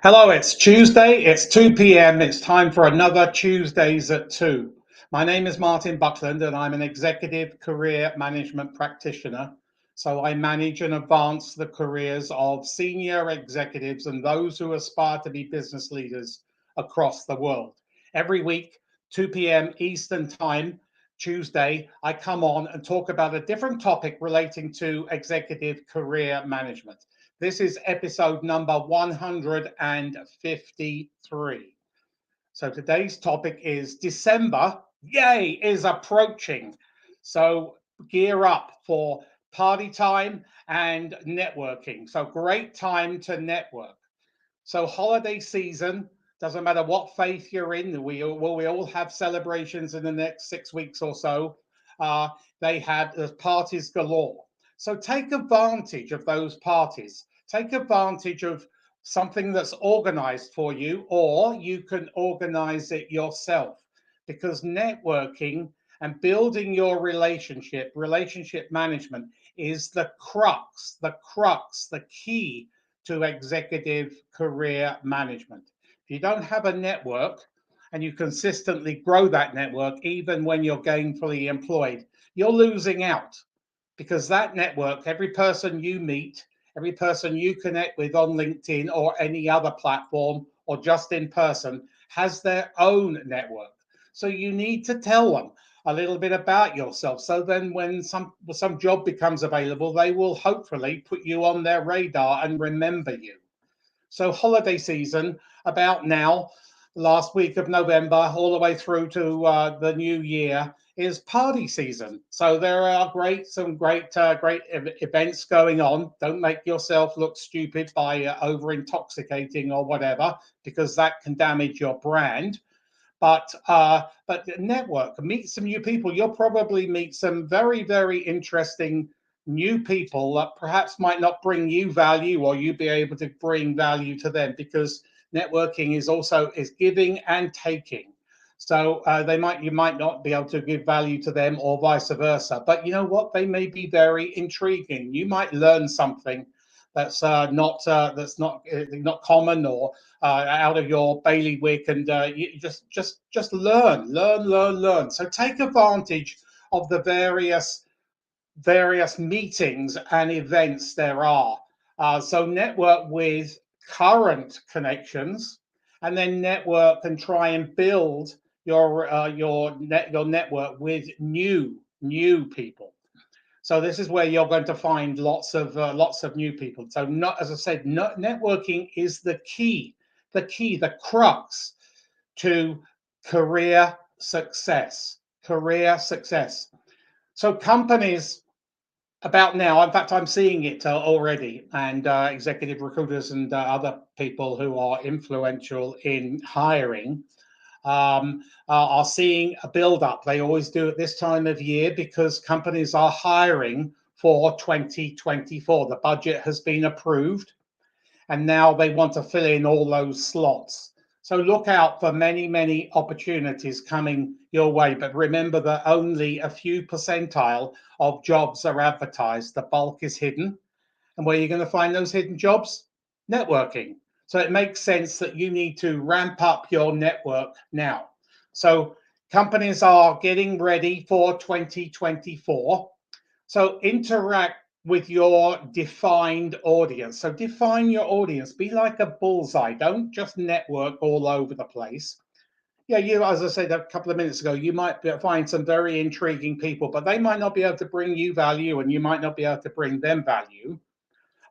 Hello, it's Tuesday, it's 2 p.m. It's time for another Tuesdays at 2. My name is Martin Buckland and I'm an executive career management practitioner. So I manage and advance the careers of senior executives and those who aspire to be business leaders across the world. Every week, 2 p.m. Eastern Time, Tuesday, I come on and talk about a different topic relating to executive career management. This is episode number 153. So today's topic is December, yay, is approaching. So gear up for party time and networking. So great time to network. So holiday season, doesn't matter what faith you're in, we all have celebrations in the next 6 weeks or so. Uh, there's parties galore. So take advantage of those parties. Take advantage of something that's organized for you, or you can organize it yourself, because networking and building your relationship management is the crux, the key to executive career management. If you don't have a network and you consistently grow that network, even when you're gainfully employed, you're losing out, because that network, every person you meet, every person you connect with on LinkedIn or any other platform or just in person, has their own network. So you need to tell them a little bit about yourself. So then when some job becomes available, they will hopefully put you on their radar and remember you. So holiday season about now, last week of November, all the way through to the new year, is party season. So there are some great events going on. Don't make yourself look stupid by over intoxicating or whatever, because that can damage your brand. But network, meet some new people. You'll probably meet some very, very interesting new people that perhaps might not bring you value, or you be able to bring value to them, because networking is giving and taking. So you might not be able to give value to them, or vice versa. But you know what? They may be very intriguing. You might learn something that's not common, or out of your bailiwick, and you just learn. So take advantage of the various meetings and events there are. So network with current connections, and then network and try and build your network with new people. So this is where you're going to find lots of new people. So not, as I said, networking is the key, the crux to career success. Career success. So companies about now, in fact, I'm seeing it already, and executive recruiters and other people who are influential in hiring are seeing a build up. They always do at this time of year, because companies are hiring for 2024. The budget has been approved, and now they want to fill in all those slots. So look out for many opportunities coming your way. But remember that only a few percentile of jobs are advertised. The bulk is hidden. And where you're going to find those hidden jobs? Networking. So it makes sense that you need to ramp up your network now. So companies are getting ready for 2024. So interact with your defined audience. So define your audience. Be like a bullseye. Don't just network all over the place. Yeah, as I said a couple of minutes ago, you might find some very intriguing people, but they might not be able to bring you value, and you might not be able to bring them value.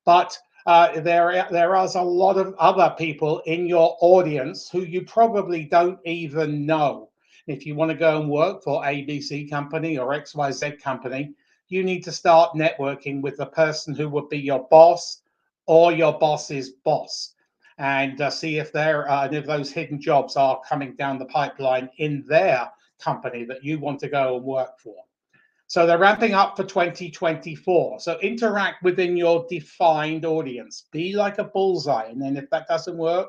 But there is a lot of other people in your audience who you probably don't even know. If you want to go and work for ABC company or XYZ company, you need to start networking with the person who would be your boss or your boss's boss, and see if if those hidden jobs are coming down the pipeline in their company that you want to go and work for. So they're ramping up for 2024. So interact within your defined audience. Be like a bullseye. And then if that doesn't work,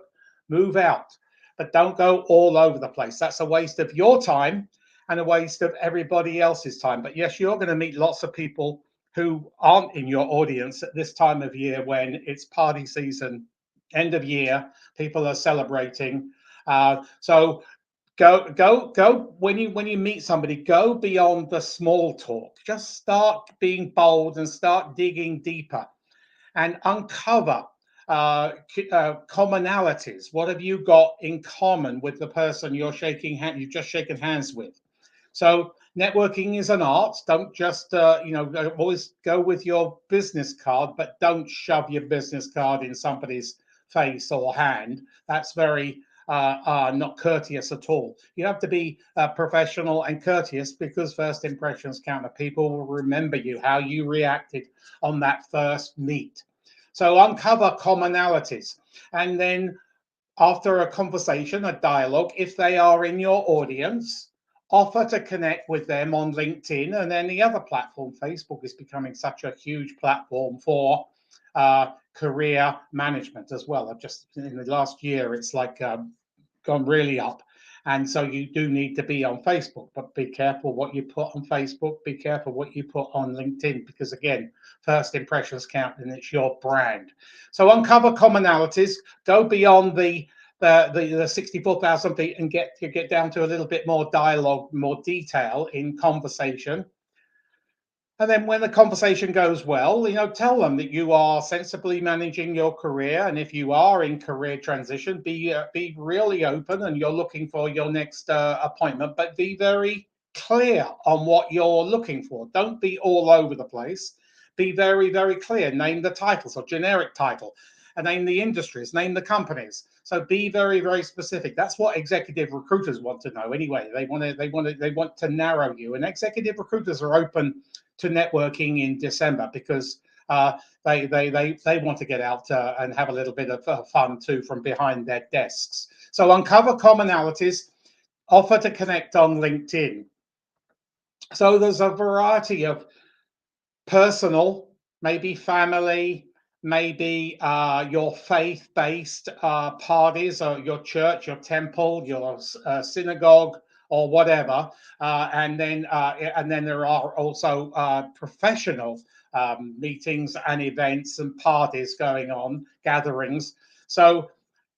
move out. But don't go all over the place. That's a waste of your time and a waste of everybody else's time. But yes, you're going to meet lots of people who aren't in your audience at this time of year when it's party season end of year, people are celebrating. So go when you meet somebody, go beyond the small talk. Just start being bold and start digging deeper and uncover commonalities. What have you got in common with the person you've just shaken hands with? So networking is an art. Don't just always go with your business card, but don't shove your business card in somebody's face or hand. That's very not courteous at all. You have to be professional and courteous, because first impressions count. People will remember you, how you reacted on that first meet. So uncover commonalities, and then after a conversation, a dialogue, if they are in your audience, offer to connect with them on LinkedIn and any other platform. Facebook is becoming such a huge platform for career management as well. I've just in the last year, it's like gone really up. And so you do need to be on Facebook, but be careful what you put on Facebook. Be careful what you put on LinkedIn, because again, first impressions count and it's your brand. So uncover commonalities, go beyond the 64,000 feet and get down to a little bit more dialogue, more detail in conversation. And then when the conversation goes well, tell them that you are sensibly managing your career. And if you are in career transition, be really open and you're looking for your next appointment, but be very clear on what you're looking for. Don't be all over the place. Be very, very clear. Name the titles or generic title, and name the industries, name the companies. So be very, very specific. That's what executive recruiters want to know anyway. They want to narrow you. And executive recruiters are open to networking in December, because they want to get out and have a little bit of fun too from behind their desks. So uncover commonalities, offer to connect on LinkedIn. So there's a variety of personal, maybe family, maybe your faith-based parties, or your church, your temple, your synagogue, or whatever, and then there are also professional meetings and events and parties going on, gatherings. So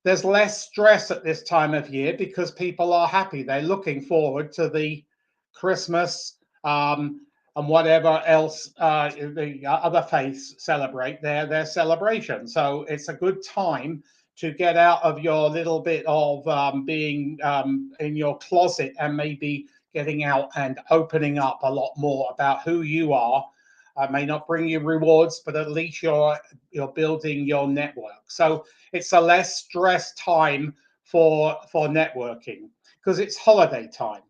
there's less stress at this time of year because people are happy. They're looking forward to the Christmas and whatever else the other faiths celebrate their celebration. So it's a good time to get out of your little bit of being in your closet, and maybe getting out and opening up a lot more about who you are. May not bring you rewards, but at least you're building your network. So it's a less stress time for networking, because it's holiday time.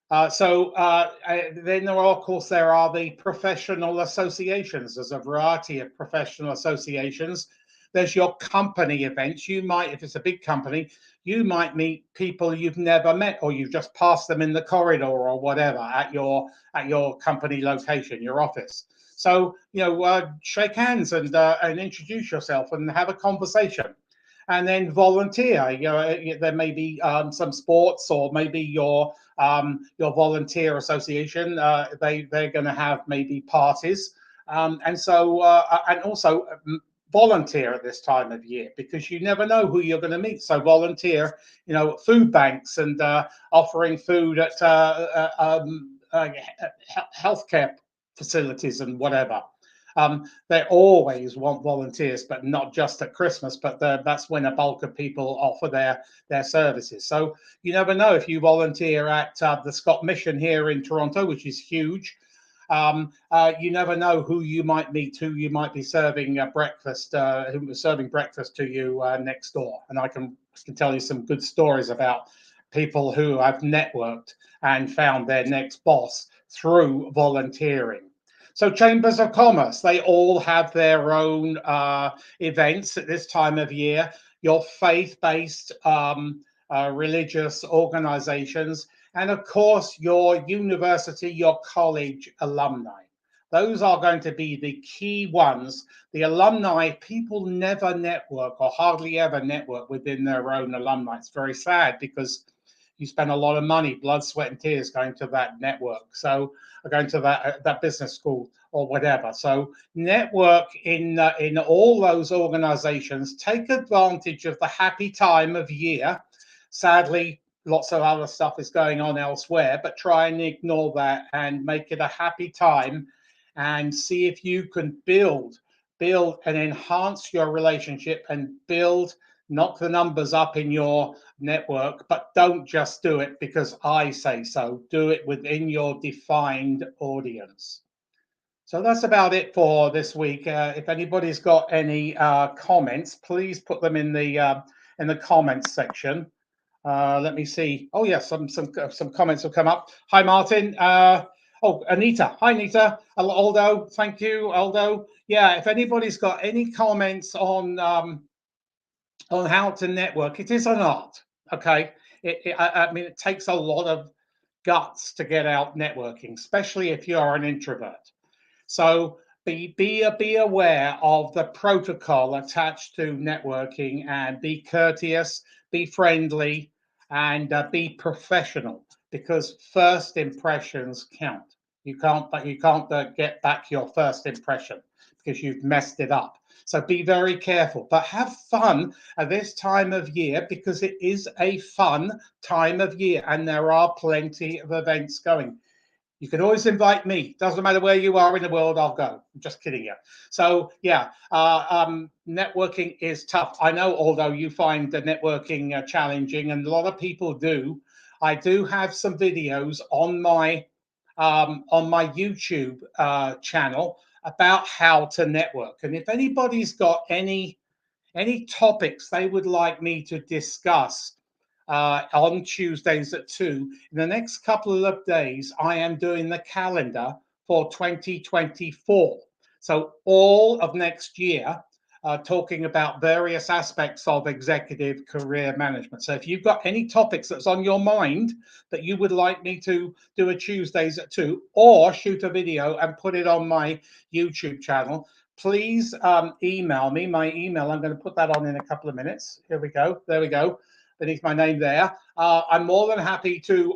Then there are, of course, there are the professional associations. There's a variety of professional associations. There's your company events. You might, if it's a big company, you might meet people you've never met, or you've just passed them in the corridor or whatever at your company location, your office. So shake hands and introduce yourself and have a conversation. And then volunteer. There may be some sports, or maybe your volunteer association. They're going to have maybe parties, and also volunteer at this time of year, because you never know who you're going to meet. So volunteer, food banks and offering food at healthcare facilities and whatever. They always want volunteers, but not just at Christmas, but that's when a bulk of people offer their services. So you never know, if you volunteer at the Scott Mission here in Toronto, which is huge. You never know who you might meet, who you might be serving breakfast, who is serving breakfast to you next door. And I can tell you some good stories about people who have networked and found their next boss through volunteering. So chambers of commerce, they all have their own events at this time of year. Your faith-based religious organizations, and of course your university, your college alumni. Those are going to be the key ones. The alumni, people never network, or hardly ever network within their own alumni. It's very sad, because You spend a lot of money, blood, sweat, and tears going to that network. So going to that business school or whatever. So network in all those organizations. Take advantage of the happy time of year. Sadly, lots of other stuff is going on elsewhere, but try and ignore that and make it a happy time and see if you can build and enhance your relationship and knock the numbers up in your network, but don't just do it because I say so. Do it within your defined audience. So that's about it for this week. If anybody's got any comments, please put them in the comments section. Let me see. Oh yes, some comments have come up. Hi Martin. Oh, Anita. Hi Anita. Aldo. Thank you, Aldo. Yeah. If anybody's got any comments on how to network, it is an art. Okay. I mean, it takes a lot of guts to get out networking, especially if you're an introvert. So be aware of the protocol attached to networking and be courteous, be friendly, and be professional because first impressions count. You can't get back your first impression because you've messed it up. So be very careful, but have fun at this time of year because it is a fun time of year and there are plenty of events going. You can always invite me. Doesn't matter where you are in the world, I'll go. I'm just kidding you. So yeah, networking is tough. I know, although you find the networking challenging, and a lot of people do. I do have some videos on my YouTube channel about how to network. And if anybody's got any topics they would like me to discuss on Tuesdays at 2. In the next couple of days, I am doing the calendar for 2024. So all of next year, talking about various aspects of executive career management. So if you've got any topics that's on your mind that you would like me to do a Tuesdays at 2 or shoot a video and put it on my YouTube channel, please email me. My email, I'm going to put that on in a couple of minutes. Here we go. There we go. Beneath my name there. I'm more than happy to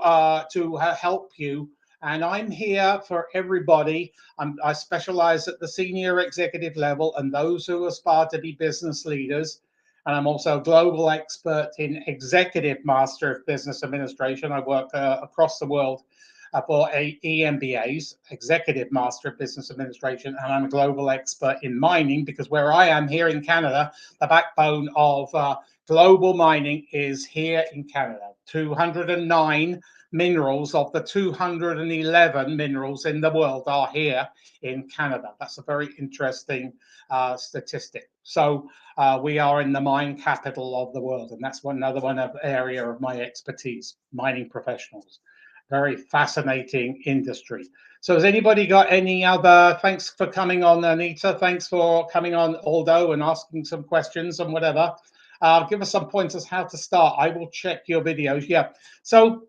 help you. And I'm here for everybody. I specialize at the senior executive level and those who aspire to be business leaders. And I'm also a global expert in Executive Master of Business Administration. I work across the world for EMBAs, Executive Master of Business Administration, and I'm a global expert in mining because where I am here in Canada, the backbone of global mining is here in Canada. 209 minerals of the 211 minerals in the world are here in Canada. That's a very interesting statistic. So we are in the mine capital of the world, and that's another area of my expertise, mining professionals. Very fascinating industry. So has anybody got any other, thanks for coming on, Anita. Thanks for coming on, Aldo, and asking some questions and whatever. Give us some pointers how to start. I will check your videos. Yeah. So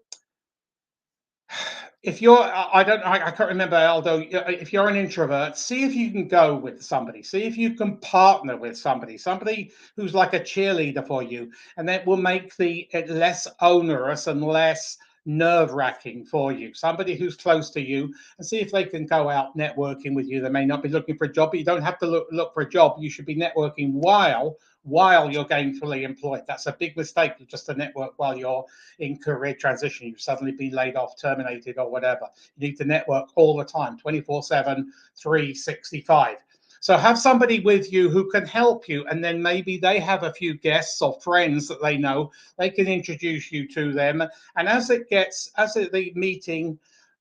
if you're, I can't remember, Aldo, if you're an introvert, see if you can go with somebody. See if you can partner with somebody who's like a cheerleader for you. And that will make it less onerous and less nerve-wracking for you. Somebody who's close to you, and see if they can go out networking with you. They may not be looking for a job, but you don't have to look for a job. You should be networking while you're gainfully employed. That's a big mistake, just to network while you're in career transition. You've suddenly been laid off, terminated, or whatever. You need to network all the time, 24/7, 365. So have somebody with you who can help you, and then maybe they have a few guests or friends that they know. They can introduce you to them. And as the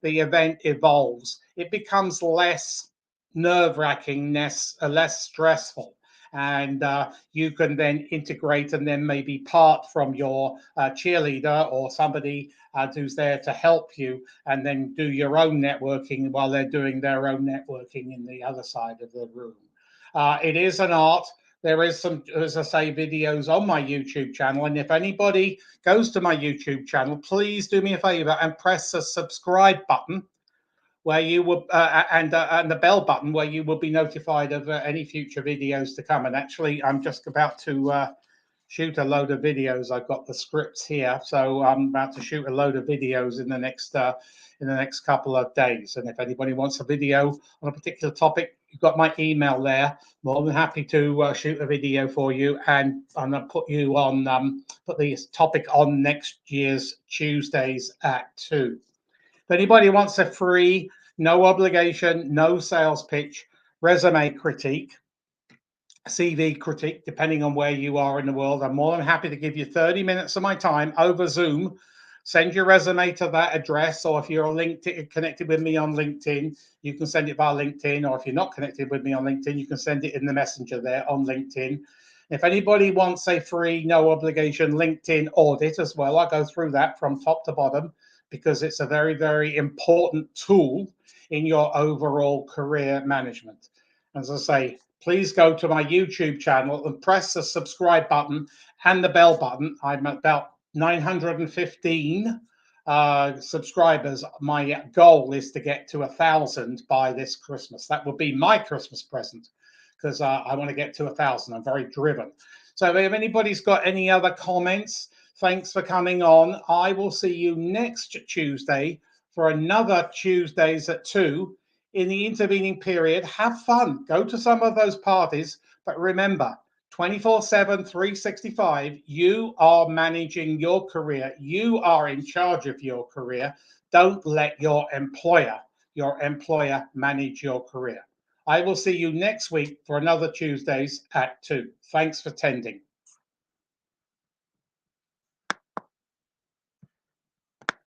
event evolves, it becomes less nerve-wracking, less stressful. And you can then integrate and then maybe part from your cheerleader or somebody who's there to help you, and then do your own networking while they're doing their own networking in the other side of the room. It is an art. There is some, as I say, videos on my YouTube channel. And if anybody goes to my YouTube channel, please do me a favor and press the subscribe button where you will and the bell button where you will be notified of any future videos to come. And actually, I'm just about to shoot a load of videos. I've got the scripts here, so I'm about to shoot a load of videos in the next couple of days. And if anybody wants a video on a particular topic, you've got my email there. More than happy to shoot a video for you, and I'm going to put you on put the topic on next year's Tuesdays at 2. If anybody wants a free, no obligation, no sales pitch resume critique, CV critique, depending on where you are in the world, I'm more than happy to give you 30 minutes of my time over Zoom. Send your resume to that address, or if you're on LinkedIn, connected with me on LinkedIn, you can send it via LinkedIn, or if you're not connected with me on LinkedIn, you can send it in the messenger there on LinkedIn. If anybody wants a free, no obligation LinkedIn audit as well, I'll go through that from top to bottom, because it's a very, very important tool in your overall career management. As I say, please go to my YouTube channel and press the subscribe button and the bell button. I'm about 915 subscribers. My goal is to get to 1,000 by this Christmas. That would be my Christmas present, because I want to get to 1,000. I'm very driven. So if anybody's got any other comments, thanks for coming on. I will see you next Tuesday for another Tuesdays at 2. In the intervening period, have fun. Go to some of those parties. But remember, 24/7, 365, you are managing your career. You are in charge of your career. Don't let your employer manage your career. I will see you next week for another Tuesdays at 2. Thanks for attending.